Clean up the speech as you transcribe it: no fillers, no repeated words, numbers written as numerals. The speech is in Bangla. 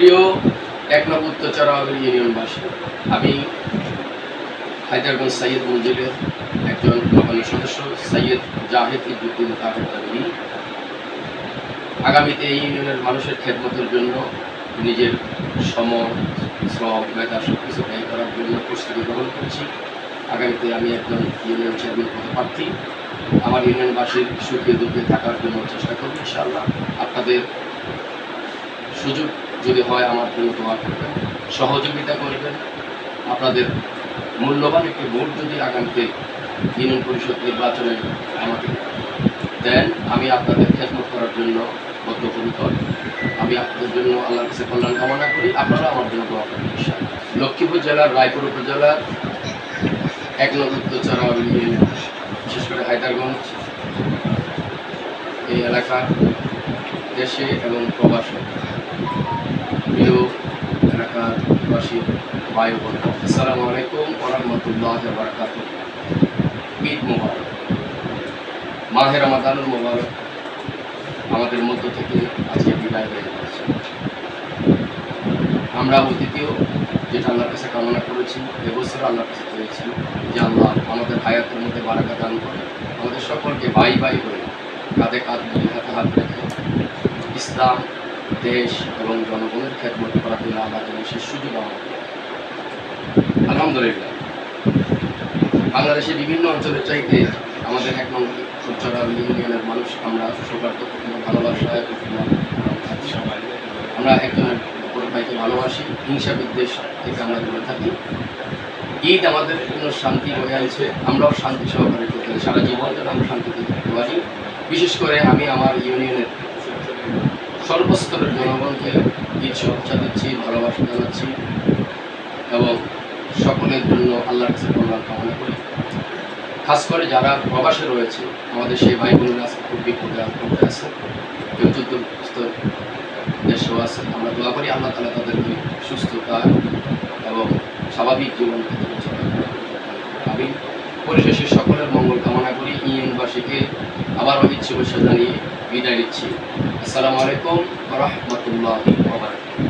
প্রিয় এক নং উত্তরচর ইউনিয়নবাসী, আমি হায়দারগঞ্জ সৈয়দ মঞ্জিলের একজন নবানী সদস্য সৈয়দ জাহেদ ইদ্দুদ্দিন তাহের। আগামীতে এই ইউনিয়নের মানুষের খেদমতের জন্য নিজের সময়, শ্রম, মেধা সব কিছু ব্যয় করার জন্য প্রস্তুতি গ্রহণ করছি। আগামীতে আমি একজন ইউনিয়ন চেয়ারম্যান পদপ্রার্থী। আমার ইউনিয়নবাসীর সুখে দুঃখে থাকার জন্য চেষ্টা করব ইনশাআল্লাহ। আপনাদের সুযোগ যদি হয় আমার জন্য দোয়া করবেন, সহযোগিতা করবেন। আপনাদের মূল্যবান একটি ভোট যদি আগামীতে ইউনিয়ন পরিষদ নির্বাচনে আমাকে দেন, আমি আপনাদের খেদমত করার জন্য বদ্ধপরিকর। আমি আপনাদের জন্য আল্লাহর কাছে কল্যাণ কামনা করি, আপনারা আমার জন্য দোয়া করবেন ইনশাআল্লাহ। লক্ষ্মীপুর জেলার রায়পুর উপজেলার ১ নং উত্তরচর ইউনিয়ন, বিশেষ করে হায়দারগঞ্জ এই এলাকার দেশে এবং প্রবাসে প্রিয় এলাকার প্রবাসী ভাই বোন, আসসালামু আলাইকুম ওয়া রাহমাতুল্লাহি ওয়া বারাকাতুহু। ঈদ মোবারক, মাহে রমাদানুল মোবারক আমাদের মধ্য থেকে আজকে বিদায় হয়ে যাচ্ছে। আমরা অতীতেও যেটা আল্লাহর কাছে কামনা করেছি, এবছর আল্লাহর কাছে চেয়েছি যে আল্লাহ আমাদের হায়াতের মধ্যে বারাকা দান করে আমাদের সকলকে ভাই ভাই হয়ে কাঁধে কাঁধ মিলিয়ে হাতে হাত রেখে ইসলাম, দেশ এবং জনগণের খেদমত করার জন্য আল্লাহ যেন সেই সুযোগ আমাদের। আলহামদুলিল্লাহ, বাংলাদেশের বিভিন্ন অঞ্চলের চাইতে আমাদের ১ নং উত্তরচর ইউনিয়নের মানুষ আমরা সৌহার্দ্য, ভালোবাসা, আমরা একজনের অপর ভাইকে ভালোবাসি, হিংসা বিদ্বেষ থেকে আমরা দূরে থাকি। ঈদ আমাদের জন্য শান্তি বয়ে আনছে, আমরাও শান্তি সহকারে করতে পারি, সারা জীবন যেন আমরা শান্তিতে থাকতে পারি। বিশেষ করে আমি আমার ইউনিয়নের সর্বস্তরের জনগণকে ঈদ শুভেচ্ছা দিচ্ছি, ভালোবাসা জানাচ্ছি এবং সকলের জন্য আল্লাহর কাছে কল্যাণ কামনা করি। খাস করে যারা প্রবাসে রয়েছে, আমাদের সেই ভাই বোনেরা আজকে খুব বিপদে আছে, কেউ যুদ্ধগ্রস্ত দেশেও আছে। আমরা দোয়া করি আল্লাহ তাআলা তাদেরকে সুস্থতা এবং স্বাভাবিক জীবন আমি পরিশেষে সকলের মঙ্গল কামনা করি। ইউনিয়নবাসীকে আবারও ঈদ শুভেচ্ছা জানিয়ে বিদায় নিচ্ছি। আসসালামু আলাইকুম ওয়া রাহমাতুল্লাহি ওয়া বারাকাতুহু।